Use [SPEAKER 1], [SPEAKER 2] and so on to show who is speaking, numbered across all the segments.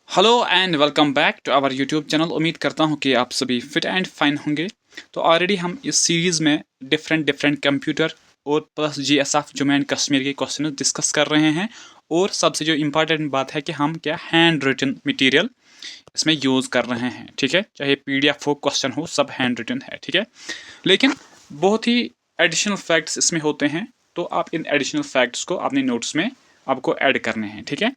[SPEAKER 1] Hello and welcome back to our YouTube channel. उम्मीद करता हूं कि आप सभी फिट एंड फाइन होंगे। तो ऑलरेडी हम इस सीरीज़ में डिफरेंट कंप्यूटर और plus GSF Jammu and Kashmir के क्वेश्चन डिस्कस कर रहे हैं। और सबसे जो इम्पॉर्टेंट बात है कि हम क्या हैंड रिटन मटेरियल इसमें यूज़ कर रहे हैं, ठीक है। चाहे पीडीएफ हो, क्वेश्चन हो, सब हैंड रिटन है, ठीक है। लेकिन बहुत ही एडिशनल फैक्ट्स इसमें होते हैं, तो आप इन एडिशनल फैक्ट्स को अपने नोट्स में आपको ऐड करने हैं, ठीक है,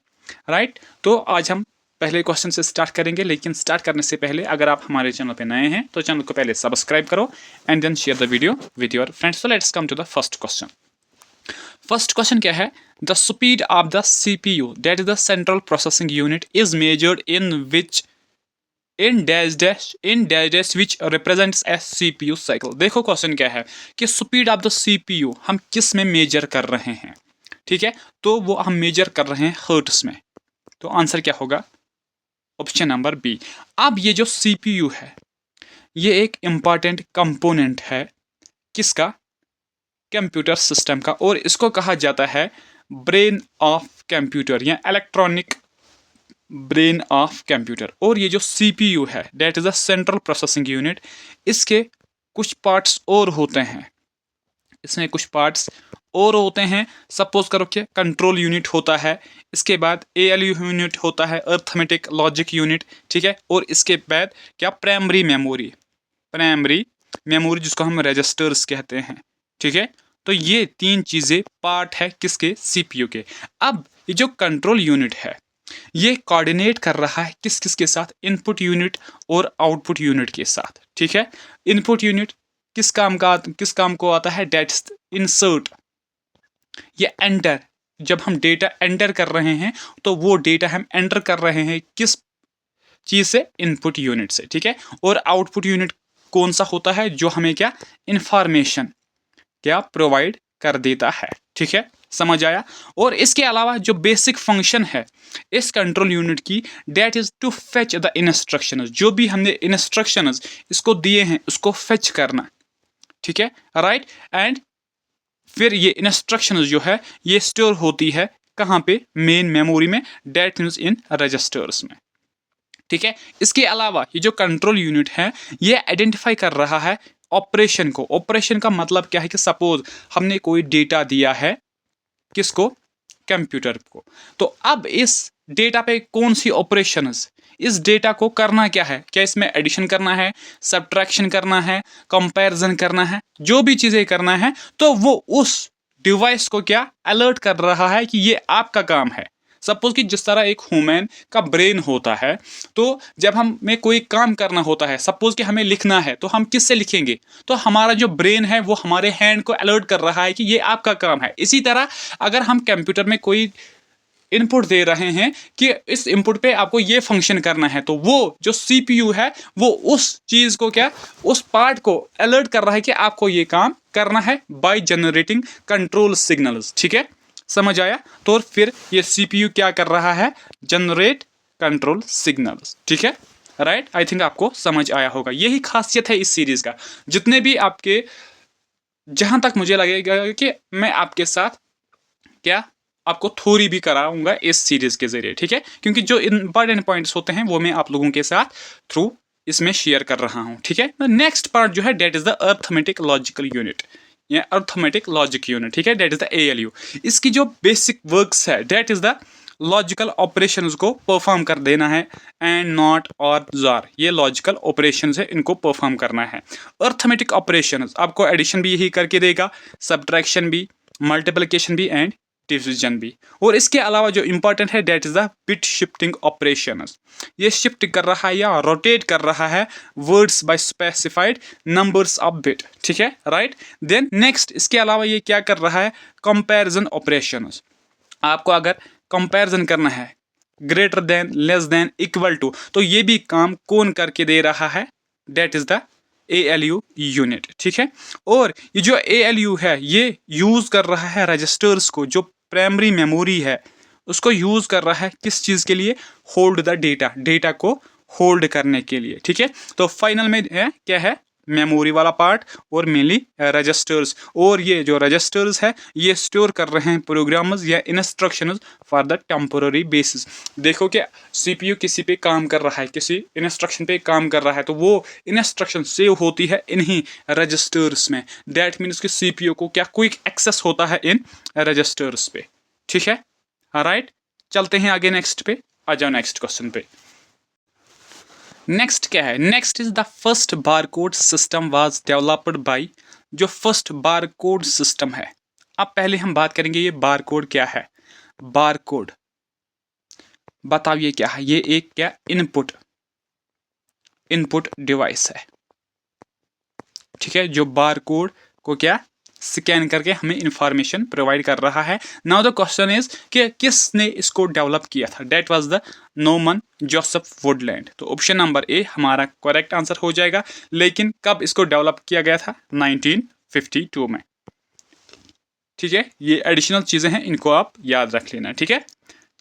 [SPEAKER 1] राइट। तो आज हम पहले क्वेश्चन से स्टार्ट करेंगे, लेकिन स्टार्ट करने से पहले अगर आप हमारे चैनल पे नए हैं तो चैनल को पहले सब्सक्राइब करो and then share the video with your friends. So let's come to the first question. First question क्या है? The speed of the CPU that is the central processing unit is measured in which in dash which represents as CPU cycle. देखो question क्या है कि speed of the CPU हम किस में major कर रहे हैं, ठीक है। तो वो हम मेजर कर रहे हैं हर्ट्स में। तो आंसर क्या होगा? Option number B. अब ये जो सीपीयू है ये एक इंपॉर्टेंट कंपोनेंट है किसका? कंप्यूटर सिस्टम का। और इसको कहा जाता है ब्रेन ऑफ कंप्यूटर या इलेक्ट्रॉनिक ब्रेन ऑफ कंप्यूटर। और ये जो सीपीयू है that is a central processing unit, इसके कुछ पार्ट्स और होते हैं। इसमें कुछ पार्ट्स और होते हैं। सपोज करो कि कंट्रोल यूनिट होता है, इसके बाद एएलयू यूनिट होता है, अर्थमेटिक लॉजिक यूनिट, ठीक है। और इसके बाद क्या? प्राइमरी मेमोरी जिसको हम रजिस्टर्स कहते हैं, ठीक है। तो ये तीन चीज़ें पार्ट है किसके? सीपीयू के। अब ये जो कंट्रोल यूनिट है ये कोऑर्डिनेट कर रहा है किस किस के साथ? इनपुट यूनिट और आउटपुट यूनिट के साथ, ठीक है। इनपुट यूनिट किस काम को आता है? डेट्स इंसर्ट, ये एंटर। जब हम डेटा एंटर कर रहे हैं तो वो डेटा हम एंटर कर रहे हैं किस चीज से? इनपुट यूनिट से, ठीक है। और आउटपुट यूनिट कौन सा होता है? जो हमें क्या इंफॉर्मेशन क्या प्रोवाइड कर देता है, ठीक है। समझ आया? और इसके अलावा जो बेसिक फंक्शन है इस कंट्रोल यूनिट की, that is to fetch the instructions. जो भी हमने इंस्ट्रक्शंस इसको दिए हैं उसको फेच करना, ठीक है, राइट। एंड फिर ये इंस्ट्रक्शंस जो है ये स्टोर होती है कहाँ पे? मेन मेमोरी में, डेट मींस इन रजिस्टर्स में, ठीक है। इसके अलावा ये जो कंट्रोल यूनिट है ये आइडेंटिफाई कर रहा है ऑपरेशन को। ऑपरेशन का मतलब क्या है कि सपोज हमने कोई डेटा दिया है किसको? कंप्यूटर को। तो अब इस डेटा पे कौन सी ऑपरेशंस, इस डेटा को करना क्या है? क्या इसमें एडिशन करना है, सब्ट्रैक्शन करना है, कंपैरिजन करना है? जो भी चीज़ें करना है तो वो उस डिवाइस को क्या अलर्ट कर रहा है कि ये आपका काम है। सपोज कि जिस तरह एक ह्यूमन का ब्रेन होता है, तो जब हमें कोई काम करना होता है, सपोज कि हमें लिखना है, तो हम किससे लिखेंगे? तो हमारा जो ब्रेन है वो हमारे हैंड को अलर्ट कर रहा है कि ये आपका काम है। इसी तरह अगर हम कंप्यूटर में कोई इनपुट दे रहे हैं कि इस इनपुट पे आपको ये फंक्शन करना है, तो वो जो सीपीयू है वो उस चीज़ को क्या, उस पार्ट को अलर्ट कर रहा है कि आपको ये काम करना है बाय जनरेटिंग कंट्रोल सिग्नल्स, ठीक है। समझ आया? तो फिर ये सीपीयू क्या कर रहा है? जनरेट कंट्रोल सिग्नल्स, ठीक है, राइट। आई थिंक आपको समझ आया होगा। यही खासियत है इस सीरीज का। जितने भी आपके, जहां तक मुझे लगेगा कि मैं आपके साथ क्या आपको थोड़ी भी कराऊंगा इस सीरीज के जरिए, ठीक है, क्योंकि जो इंपॉर्टेंट पॉइंट्स होते हैं वो मैं आप लोगों के साथ थ्रू इसमें शेयर कर रहा हूं, ठीक है। नेक्स्ट पार्ट जो है that is the arithmetic logical unit या अर्थमेटिक लॉजिक यूनिट, ठीक है, डेट इज द एएलयू। इसकी जो बेसिक वर्क्स है that is the logical operations को परफॉर्म कर देना है, एंड नॉट और जार, ये लॉजिकल ऑपरेशंस है, इनको परफॉर्म करना है। अर्थमेटिक ऑपरेशंस आपको एडिशन भी यही करके देगा, सब्ट्रैक्शन भी, मल्टीप्लिकेशन भी एंड डिवीजन भी। और इसके अलावा जो इंपॉर्टेंट है that is the bit shifting operations, ये शिफ्ट कर रहा है या रोटेट कर रहा है words by specified numbers of bit, ठीक है, राइट। देन नेक्स्ट इसके अलावा ये क्या कर रहा है? Comparison operations. आपको अगर कंपैरिजन करना है greater than, less than, equal to, तो ये भी काम कौन करके दे रहा है? That is the ALU unit, ठीक है। और ये जो एएलयू है ये यूज कर रहा है रजिस्टर्स को, जो प्राइमरी मेमोरी है उसको यूज कर रहा है किस चीज के लिए? होल्ड द डेटा, डेटा को होल्ड करने के लिए, ठीक है। तो फाइनल में है क्या है? मेमोरी वाला पार्ट और मेनली रजिस्टर्स। और ये जो रजिस्टर्स है ये स्टोर कर रहे हैं प्रोग्राम्स या instructions for the temporary basis. देखो कि सीपीयू किसी पे काम कर रहा है, किसी इंस्ट्रक्शन पे काम कर रहा है, तो वो इंस्ट्रक्शन सेव होती है इन्हीं रजिस्टर्स में। दैट मीन्स कि सीपीयू को क्या क्विक एक्सेस होता है इन रजिस्टर्स पे। ठीक है, राइट। चलते हैं आगे नेक्स्ट पे, आ जाओ नेक्स्ट क्वेश्चन पे। नेक्स्ट क्या है? Next is the first barcode system was developed by. जो फर्स्ट बारकोड सिस्टम है, अब पहले हम बात करेंगे ये बारकोड क्या है। बारकोड बताओ ये क्या है? ये एक क्या इनपुट डिवाइस है। ठीक है, जो बारकोड को क्या स्कैन करके हमें इंफॉर्मेशन प्रोवाइड कर रहा है। नाउ द क्वेश्चन इज कि किसने इसको डेवलप किया था? That was the Norman Joseph Woodland. तो ऑप्शन नंबर ए हमारा करेक्ट आंसर हो जाएगा। लेकिन कब इसको डेवलप किया गया था? 1952 में। ठीक है, ये एडिशनल चीजें हैं, इनको आप याद रख लेना। ठीक है,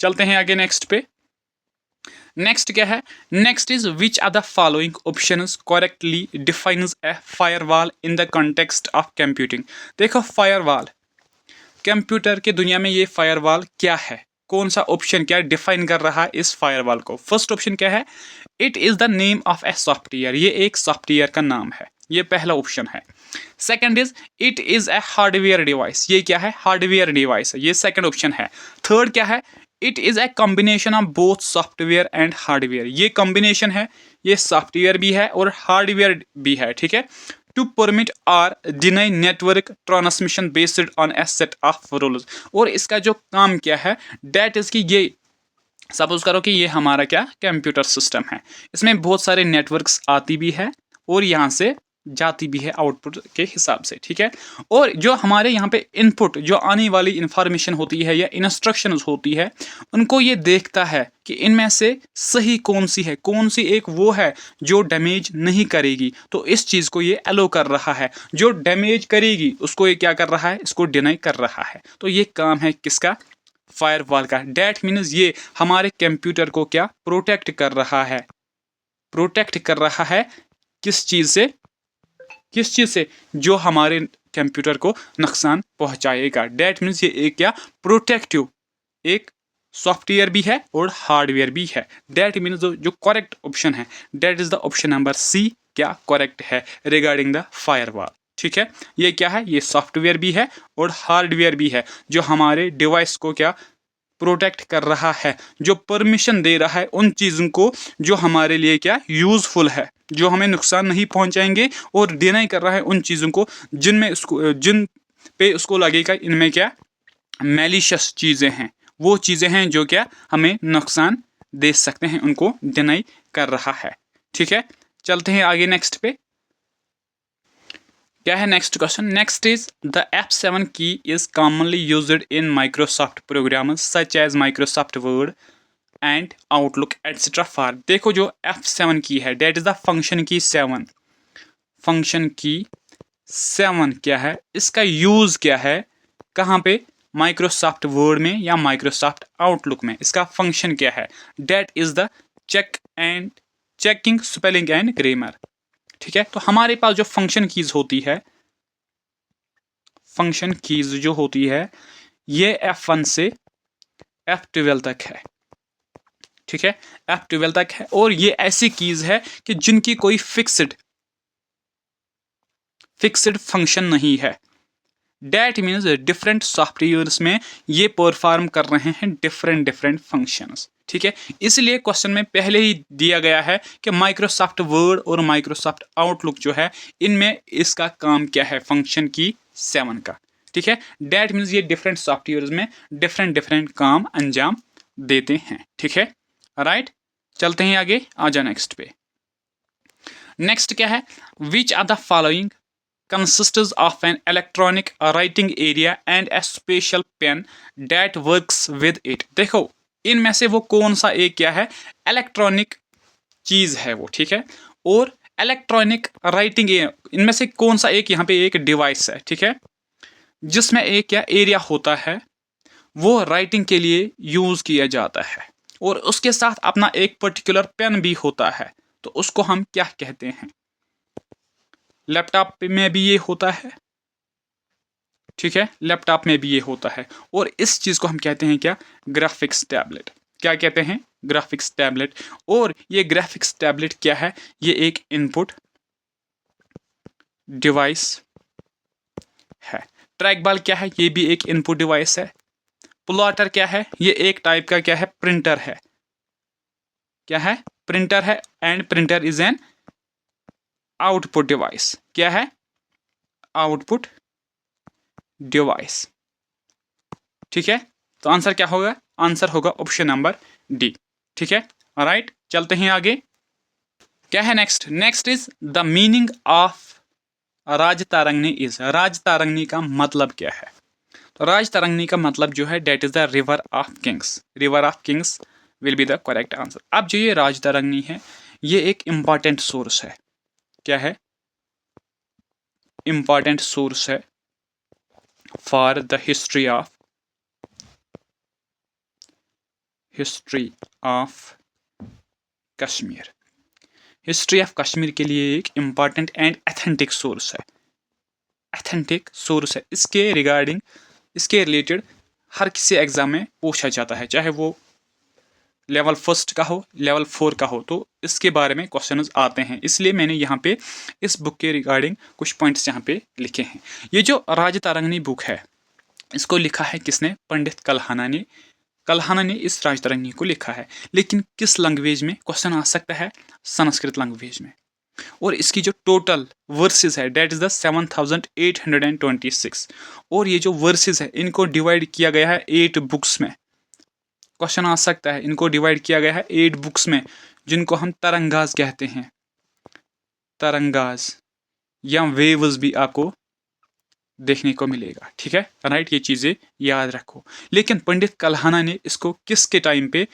[SPEAKER 1] चलते हैं आगे नेक्स्ट पे। नेक्स्ट क्या है? Next is which are the following options correctly defines a firewall in the context of computing. देखो फायरवॉल, कंप्यूटर के दुनिया में ये फायरवॉल क्या है? कौन सा ऑप्शन क्या डिफाइन कर रहा है इस फायरवॉल को? फर्स्ट ऑप्शन क्या है? It is the name of a software. ये एक सॉफ्टवेयर का नाम है, ये पहला ऑप्शन है। Second is it is a hardware device. ये क्या है? हार्डवेयर डिवाइस है, ये सेकंड ऑप्शन है। थर्ड क्या है? It is a combination of both software and hardware. ये कॉम्बिनेशन है, ये सॉफ्टवेयर भी है और हार्डवेयर भी है। ठीक है, टू परमिट और deny network transmission based on A set of rules. और इसका जो काम क्या है? डेट इज कि ये सपोज करो कि ये हमारा क्या कंप्यूटर सिस्टम है, इसमें बहुत सारे नेटवर्क्स आती भी है और यहाँ से जाती भी है आउटपुट के हिसाब से। ठीक है, और जो हमारे यहाँ पे इनपुट जो आने वाली इंफॉर्मेशन होती है या इंस्ट्रक्शंस होती है, उनको ये देखता है कि इनमें से सही कौन सी है, कौन सी एक वो है जो डैमेज नहीं करेगी। तो इस चीज़ को ये अलो कर रहा है। जो डैमेज करेगी उसको ये क्या कर रहा है? इसको डिनाई कर रहा है। तो ये काम है किसका? फायरवॉल का। डेट मीन्स ये हमारे कंप्यूटर को क्या प्रोटेक्ट कर रहा है? प्रोटेक्ट कर रहा है किस चीज़ से? किस चीज़ से? जो हमारे कंप्यूटर को नुकसान पहुंचाएगा। डेट मीन्स ये एक क्या प्रोटेक्टिव एक सॉफ्टवेयर भी है और हार्डवेयर भी है। डेट मीन्स जो करेक्ट ऑप्शन है that is the option number C क्या करेक्ट है रिगार्डिंग द फायरवॉल। ठीक है, ये क्या है? ये सॉफ्टवेयर भी है और हार्डवेयर भी है जो हमारे डिवाइस को क्या प्रोटेक्ट कर रहा है, जो परमिशन दे रहा है उन चीज़ों को जो हमारे लिए क्या यूजफुल है, जो हमें नुकसान नहीं पहुंचाएंगे, और डिनाई कर रहा है उन चीज़ों को जिन पे उसको लगेगा इनमें क्या मैलिशियस चीज़ें हैं, वो चीज़ें हैं जो क्या हमें नुकसान दे सकते हैं, उनको डिनाई कर रहा है। ठीक है, चलते हैं आगे नेक्स्ट पे। क्या है next question? Next is the F7 key is commonly used in Microsoft programs such as Microsoft Word and Outlook etcetera for. देखो जो F7 की है डेट इज द फंक्शन की 7। फंक्शन की 7 क्या है? इसका यूज क्या है? कहाँ पे? माइक्रोसॉफ्ट वर्ड में या माइक्रोसॉफ्ट आउटलुक में। इसका फंक्शन क्या है? That is the checking spelling and grammar. ठीक है, तो हमारे पास जो फंक्शन कीज होती है, फंक्शन कीज जो होती है ये F1 से F12 तक है। ठीक है, F12 तक है और ये ऐसी कीज है कि जिनकी कोई फिक्स्ड फंक्शन नहीं है। डेट मीन्स डिफरेंट सॉफ्टवेयर्स में ये परफॉर्म कर रहे हैं डिफरेंट फंक्शंस। ठीक है, इसलिए क्वेश्चन में पहले ही दिया गया है कि माइक्रोसॉफ्ट वर्ड और माइक्रोसॉफ्ट आउटलुक जो है इनमें इसका काम क्या है? फंक्शन की 7 का। ठीक है, डेट मीन्स ये डिफरेंट सॉफ्टवेयर्स में डिफरेंट काम अंजाम देते हैं। ठीक है, राइट। चलते हैं आगे, आ जाए नेक्स्ट पे। नेक्स्ट क्या है? Which are the following consists of an electronic writing area and a special pen that works with it। देखो इनमें से वो कौन सा एक क्या है? इलेक्ट्रॉनिक चीज है वो। ठीक है, और इलेक्ट्रॉनिक राइटिंग इनमें से कौन सा एक यहाँ पे एक डिवाइस है? ठीक है, जिसमें एक क्या एरिया होता है वो राइटिंग के लिए यूज किया जाता है और उसके साथ अपना एक पर्टिकुलर पेन भी होता है, तो उसको हम क्या कहते हैं? लैपटॉप में भी ये होता है, ठीक है, लैपटॉप में भी ये होता है। और इस चीज़ को हम कहते हैं क्या, ग्राफिक्स टैबलेट। क्या कहते हैं, ग्राफिक्स टैबलेट। और ये ग्राफिक्स टैबलेट क्या है, ये एक इनपुट डिवाइस है। ट्रैक बॉल क्या है, ये भी एक इनपुट डिवाइस है। प्लॉटर क्या है, ये एक टाइप का क्या है, प्रिंटर है। क्या है, प्रिंटर है। And printer is an output device. क्या है, आउटपुट डिवाइस। ठीक है, तो आंसर क्या होगा, आंसर होगा ऑप्शन नंबर डी। ठीक है, राइट, चलते हैं आगे। क्या है next, next is the meaning of Rajatarangini is. Rajatarangini का मतलब क्या है, तो राजतारंगनी का मतलब जो है that is the river of kings. River of kings will be the correct answer. अब जो ये राजतारंगनी है, ये एक इंपॉर्टेंट सोर्स है। क्या है, इंपॉर्टेंट सोर्स है for the history of Kashmir. History of Kashmir के लिए एक इंपॉर्टेंट एंड एथेंटिक सोर्स है। एथेंटिक सोर्स है, इसके रिगार्डिंग, इसके रिलेटेड हर किसी एग्जाम में पूछा जाता है, चाहे वो लेवल 1 का हो, लेवल 4 का हो, तो इसके बारे में क्वेश्चंस आते हैं। इसलिए मैंने यहाँ पे इस बुक के रिगार्डिंग कुछ पॉइंट्स यहाँ पे लिखे हैं। ये जो राजतारंगनी बुक है, इसको लिखा है किसने, पंडित कल्हाना ने। कल्हाना ने इस राजतारंगनी को लिखा है, लेकिन किस लैंग्वेज में, क्वेश्चन आ सकता है संस्कृत लैंग्वेज में। और इसकी जो टोटल वर्सेस है डेट इज द 7826। और ये जो वर्सेस है, इनको डिवाइड किया गया है 8 बुक्स में। क्वेश्चन आ सकता है, इनको डिवाइड किया गया है 8 बुक्स में, जिनको हम तरंगाज कहते हैं। तरंगाज या वेव्स भी आपको देखने को मिलेगा। ठीक है, राइट, ये चीज़ें याद रखो। लेकिन पंडित कल्हाना ने इसको किसके टाइम पे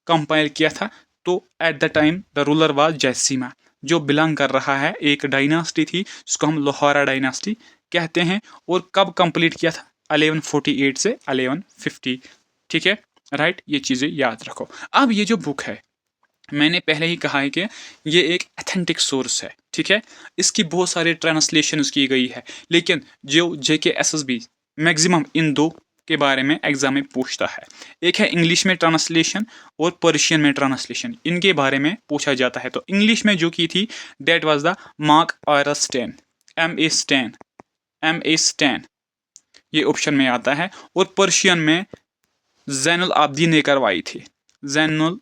[SPEAKER 1] कंपाइल किया था, तो at the time the ruler was Jayasimha, जो बिलोंग कर रहा है एक डायनास्टी थी जिसको हम लोहारा डायनास्टी कहते हैं। और कब कंप्लीट किया था, 1148 से 1150। ठीक है, राइट, ये चीज़ें याद रखो। अब ये जो बुक है, मैंने पहले ही कहा है कि ये एक एथेंटिक सोर्स है। ठीक है, इसकी बहुत सारे ट्रांसलेशन की गई है, लेकिन जो JKSSB मैक्सिमम इन दो के बारे में एग्जाम में पूछता है। एक है इंग्लिश में ट्रांसलेशन और पर्शियन में ट्रांसलेशन, इनके बारे में पूछा जाता है। तो इंग्लिश में जो की थी date was the Mark Aurel Stein, MA Stein, ये ऑप्शन में आता है। और पर्शियन में जैनुल आबदीन ने करवाई थी, जैनुल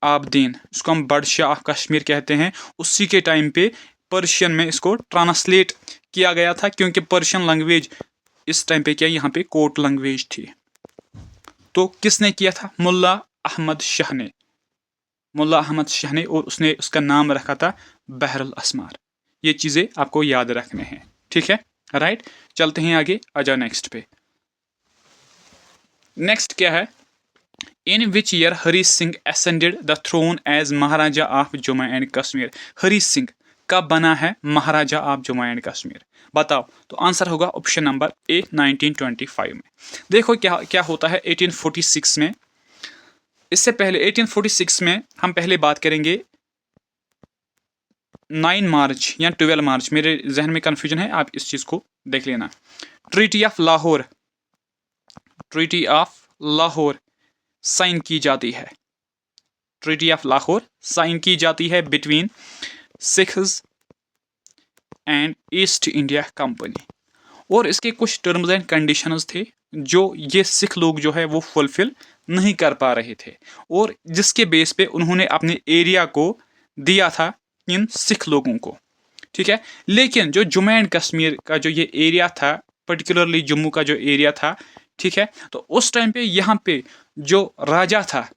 [SPEAKER 1] आबदीन, इसको हम बादशाह ऑफ कश्मीर कहते हैं। उसी के टाइम पे पर्शियन में इसको ट्रांसलेट किया गया था, क्योंकि पर्शियन लैंग्वेज इस टाइम पे क्या, यहाँ पे कोर्ट लैंग्वेज थी। तो किसने किया था, मुल्ला अहमद शाह ने, मुल्ला अहमद शाह ने। और उसने उसका नाम रखा था बहरुल अस्मार। ये चीज़ें आपको याद रखने हैं। ठीक है, राइट, चलते हैं आगे, आ जाओ नेक्स्ट पे। नेक्स्ट क्या है, in which year Hari Singh ascended the throne as Maharaja of Jammu and Kashmir. Hari Singh कब बना है महाराजा ऑफ जम्मू एंड कश्मीर, बताओ। तो आंसर होगा ऑप्शन नंबर ए, 1925 में। देखो क्या क्या होता है 1846 में। इससे पहले 1846 में हम पहले बात करेंगे 9 मार्च या 12 मार्च, मेरे जहन में कन्फ्यूजन है, आप इस चीज़ को देख लेना। Treaty of Lahore, treaty of Lahore sign की जाती है। ट्रीटी ऑफ लाहौर साइन की जाती है between Sikhs and east India company. और इसके कुछ टर्म्स एंड कंडीशंस थे जो ये सिख लोग जो है वो फुलफिल नहीं कर पा रहे थे, और जिसके बेस पे उन्होंने अपने एरिया को दिया था इन सिख लोगों को। ठीक है, लेकिन जो जम्मू एंड कश्मीर का जो ये एरिया था, पर्टिकुलरली जम्मू का जो एरिया था, ठीक है, तो उस टाइम पे यहाँ पे जो राजा था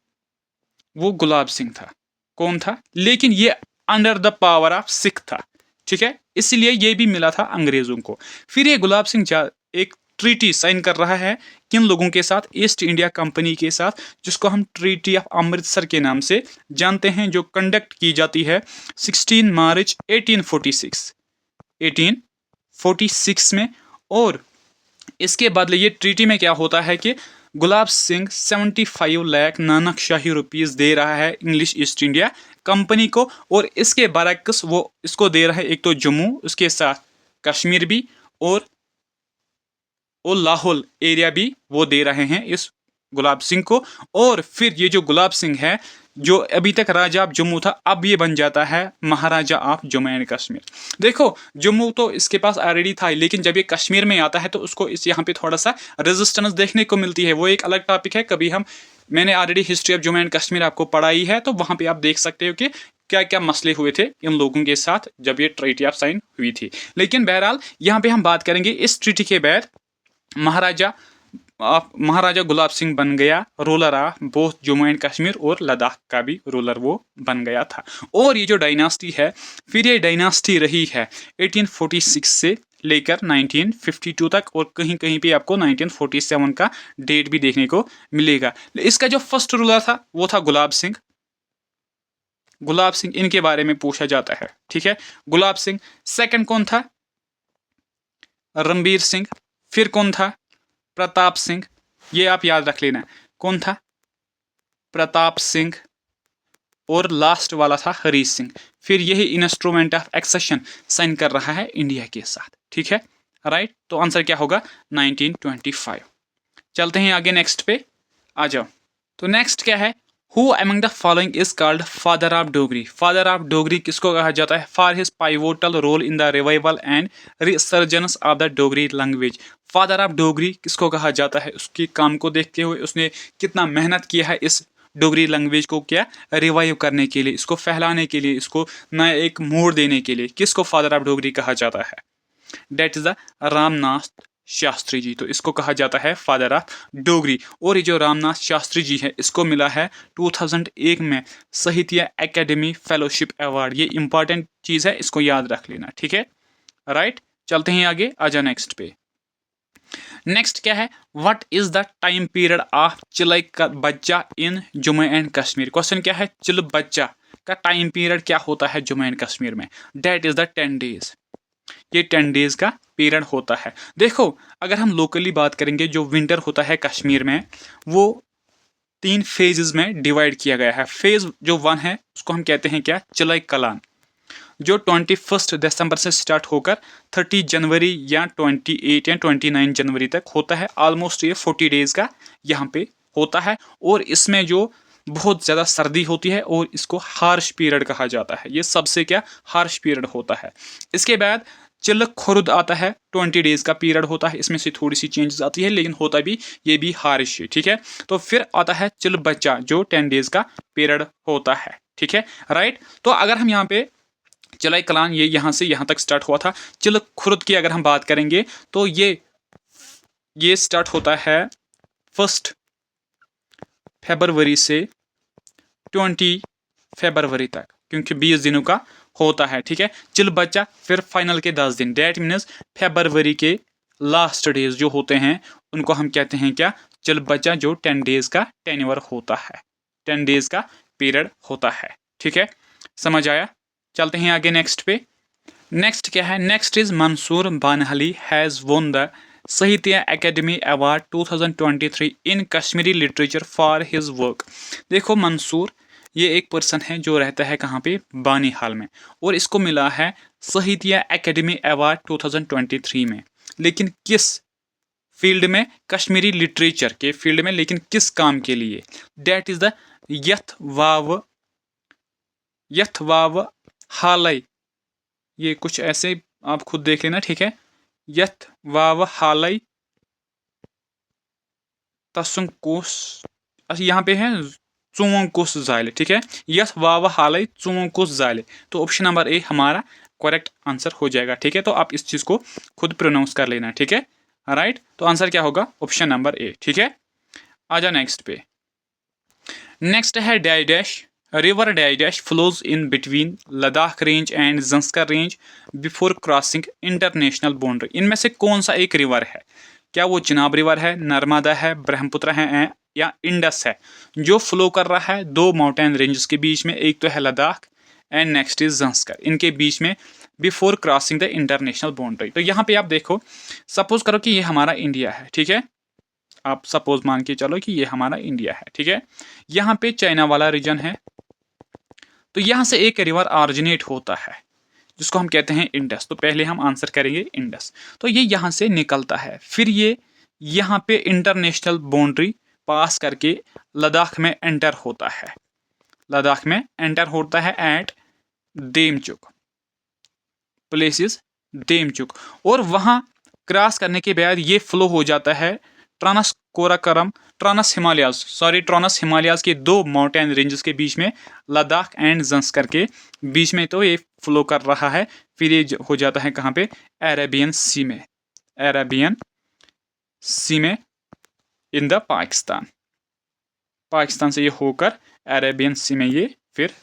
[SPEAKER 1] वो गुलाब सिंह था। कौन था, लेकिन ये under the power of Sikh था। ठीक है, इसलिए ये भी मिला था अंग्रेजों को। फिर ये गुलाब सिंह एक ट्रीटी साइन कर रहा है किन लोगों के साथ, ईस्ट इंडिया कंपनी के साथ, जिसको हम ट्रीटी ऑफ अमृतसर के नाम से जानते हैं, जो कंडक्ट की जाती है 16 मार्च 1846 में। और इसके बदले ये ट्रीटी में क्या होता है कि गुलाब सिंह 75 लाख नानक शाही रुपीज़ दे रहा है इंग्लिश ईस्ट इंडिया कंपनी को, और इसके बरक्स वो इसको दे रहा है एक तो जम्मू, उसके साथ कश्मीर भी, और लाहौल एरिया भी वो दे रहे हैं इस गुलाब सिंह को। और फिर ये जो गुलाब सिंह है, जो अभी तक राजा ऑफ जम्मू था, अब ये बन जाता है महाराजा ऑफ जम्मू एंड कश्मीर। देखो जम्मू तो इसके पास ऑलरेडी था, लेकिन जब ये कश्मीर में आता है तो उसको इस यहाँ पे थोड़ा सा रेजिस्टेंस देखने को मिलती है। वो एक अलग टॉपिक है, कभी मैंने already history of Jammu and Kashmir आपको पढ़ाई है, तो वहाँ पे आप देख सकते हो कि क्या क्या मसले हुए थे इन लोगों के साथ जब ये ट्रीटी ऑफ साइन हुई थी। लेकिन बहरहाल यहाँ पे हम बात करेंगे इस ट्रीटी के बाद महाराजा गुलाब सिंह बन गया ruler of both Jammu and Kashmir, और लद्दाख का भी रूलर वो बन गया था। और ये जो डायनास्टी है, फिर ये डायनास्टी रही है 1846 से लेकर 1952 तक, और कहीं कहीं पे आपको 1947 का डेट भी देखने को मिलेगा। इसका जो फर्स्ट रूलर था वो था गुलाब सिंह। गुलाब सिंह इनके बारे में पूछा जाता है, ठीक है। गुलाब सिंह। सेकंड कौन था? रणबीर सिंह। फिर कौन था? प्रताप सिंह। ये आप याद रख लेना, कौन था? प्रताप सिंह। और लास्ट वाला था हरी सिंह। फिर यही इंस्ट्रूमेंट ऑफ एक्सेशन साइन कर रहा है इंडिया के साथ, ठीक है, राइट। तो आंसर क्या होगा? 1925। चलते हैं आगे नेक्स्ट पे, आ जाओ। तो नेक्स्ट क्या है? Who among the following is called father of Dogri? Father of Dogri किसको कहा जाता है? For his pivotal role in the revival and resurgence of the Dogri language. Father of Dogri किसको कहा जाता है? उसके काम को देखते हुए उसने कितना मेहनत किया है इस डोगरी लैंग्वेज को क्या रिवाइव करने के लिए, इसको फैलाने के लिए, इसको नया एक मोड़ देने के लिए, किसको फादर ऑफ डोगरी कहा जाता है? That is the Ramnath Shastri ji. तो इसको कहा जाता है फादर ऑफ डोगरी। और ये जो रामनाथ शास्त्री जी है, इसको मिला है 2001 में साहित्य एकेडमी फेलोशिप अवार्ड। ये इंपॉर्टेंट चीज है, इसको याद रख लेना, ठीक है, राइट। चलते हैं आगे, आजा नेक्स्ट पे। नेक्स्ट क्या है? What is the time period of chill बच्चा इन जम्मू एंड कश्मीर? क्वेश्चन क्या है? चिल बच्चा का टाइम पीरियड क्या होता है जम्मू एंड कश्मीर में? That is the 10 days. ये 10 डेज का पीरियड होता है। देखो अगर हम लोकली बात करेंगे, जो विंटर होता है कश्मीर में, वो 3 फेजेस में डिवाइड किया गया है। फेज जो 1 है उसको हम कहते हैं क्या? चिलाई कलान, जो 21 दिसंबर से स्टार्ट होकर 30 जनवरी या 28 या 29 जनवरी तक होता है। ऑलमोस्ट ये 40 डेज का यहाँ पे होता है। और इसमें जो बहुत ज़्यादा सर्दी होती है और इसको हार्श पीरियड कहा जाता है। ये सबसे क्या हार्श पीरियड होता है। इसके बाद चिल खुर्द आता है, 20 डेज का पीरियड होता है। इसमें से थोड़ी सी चेंजेस आती है, लेकिन होता भी ये भी हार्श है, ठीक है। तो फिर आता है चिल बच्चा, जो 10 डेज का पीरियड होता है, ठीक है, राइट। तो अगर हम यहाँ पे चिलाई कलान ये यहाँ से यहाँ तक स्टार्ट हुआ था। चिल खुर्द की अगर हम बात करेंगे तो ये स्टार्ट होता है 1 फरवरी से 20 फरवरी तक, क्योंकि 20 दिनों का होता है, ठीक है। चिल बच्चा फिर फाइनल के 10 दिन, डेट मीन्स फरवरी के लास्ट डेज जो होते हैं उनको हम कहते हैं क्या? चिल बच्चा, जो 10 डेज का टेन्योर होता है, 10 डेज का पीरियड होता है, ठीक है, समझ आया। चलते हैं आगे नेक्स्ट पे। नेक्स्ट क्या है? Next is Mansoor Banihali has won the Sahitya Akademi award 2023 in Kashmiri literature for his work. देखो मंसूर ये एक पर्सन है जो रहता है कहाँ पे? बानी हाल में, और इसको मिला है साहित्य एकेडमी अवार्ड 2023 में। लेकिन किस फील्ड में? कश्मीरी लिटरेचर के फील्ड में, लेकिन किस काम के लिए? डेट इज द यथ वाव हालय। ये कुछ ऐसे आप खुद देख लेना, ठीक है। यथ वाव हालय तसुंकुस, यहाँ पे है चुंकुस जाले, ठीक है। यथ वाव हालय चुंकुस जाले। तो ऑप्शन नंबर ए हमारा करेक्ट आंसर हो जाएगा, ठीक है। तो आप इस चीज को खुद प्रोनाउंस कर लेना, ठीक है, राइट। तो आंसर क्या होगा? ऑप्शन नंबर ए, ठीक है। आजा नेक्स्ट पे। नेक्स्ट है डाइडैश। रिवर डाइडैश flows in between Ladakh range and Zanskar range before crossing international boundary. इनमें से कौन सा एक रिवर है? क्या वो चिनाब रिवर है, नर्मदा है, ब्रह्मपुत्र है या इंडस है, जो फ्लो कर रहा है 2 माउंटेन रेंजेस के बीच में? एक तो है Ladakh and next is Zanskar, इनके बीच में before crossing the international boundary. तो यहाँ पे आप देखो, सपोज करो कि ये हमारा इंडिया है, ठीक है। आप सपोज मान के चलो कि ये हमारा इंडिया है, ठीक है। यहाँ पे चाइना वाला रीजन है, तो यहाँ से एक रिवर ऑरिजिनेट होता है जिसको हम कहते हैं इंडस। तो पहले हम आंसर करेंगे इंडस। तो ये यहाँ से निकलता है, फिर ये यहाँ पे इंटरनेशनल बाउंड्री पास करके लद्दाख में एंटर होता है। लद्दाख में एंटर होता है एट देमचुक, प्लेसेस देमचुक, और वहाँ क्रॉस करने के बाद ये फ्लो हो जाता है ट्रांस हिमालयाज के दो माउंटेन रेंजेस के बीच में, लद्दाख एंड जंस करके बीच में तो ये फ्लो कर रहा है। फिर ये हो जाता है कहाँ पे, अरेबियन सी में, अरेबियन सी में इन द पाकिस्तान। पाकिस्तान से ये होकर अरेबियन सी में ये फिर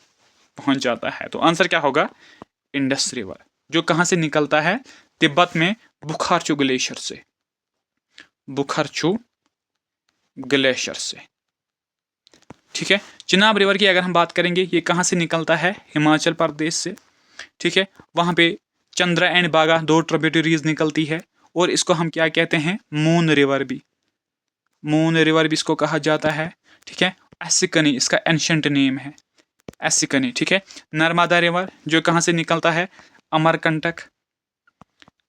[SPEAKER 1] पहुंच जाता है। तो आंसर क्या होगा, इंडस रिवर, जो कहाँ से निकलता है, तिब्बत में बुखारचू ग्लेशियर से, बुखारचू ग्लेशियर से, ठीक है। चिनाब रिवर की अगर हम बात करेंगे, ये कहाँ से निकलता है, हिमाचल प्रदेश से, ठीक है। वहाँ पे चंद्रा एंड बागा दो ट्रिब्यूटरीज निकलती है, और इसको हम क्या कहते हैं, मून रिवर भी, मून रिवर भी इसको कहा जाता है, ठीक है। एसिकनी इसका एंशंट नेम है, एसिकनी, ठीक है। नर्मदा रिवर जो कहाँ से निकलता है, अमरकंटक,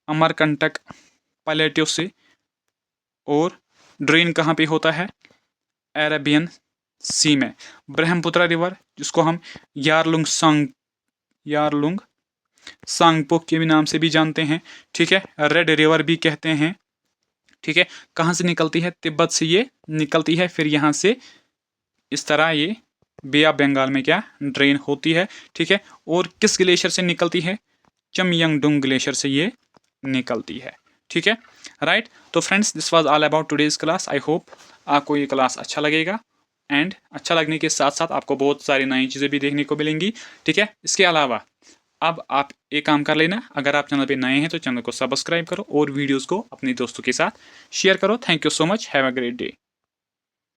[SPEAKER 1] अमरकंटक प्लेटो से, और ड्रेन कहाँ पे होता है, अरेबियन सी में। ब्रह्मपुत्र रिवर जिसको हम यारलुंग सांगपो के भी नाम से भी जानते हैं, ठीक है। रेड रिवर भी कहते हैं, ठीक है। कहाँ से निकलती है, तिब्बत से ये निकलती है, फिर यहाँ से इस तरह ये बे ऑफ बंगाल में क्या ड्रेन होती है, ठीक है। और किस ग्लेशियर से निकलती है, चमयंगडुंग ग्लेशियर से ये निकलती है, ठीक है, राइट। तो friends, this was all about today's class. I hope आपको ये क्लास अच्छा लगेगा, एंड अच्छा लगने के साथ साथ आपको बहुत सारी नई चीज़ें भी देखने को मिलेंगी, ठीक है। इसके अलावा अब आप एक काम कर लेना, अगर आप चैनल पे नए हैं तो चैनल को सब्सक्राइब करो और वीडियोस को अपने दोस्तों के साथ शेयर करो। Thank you so much, have a great day.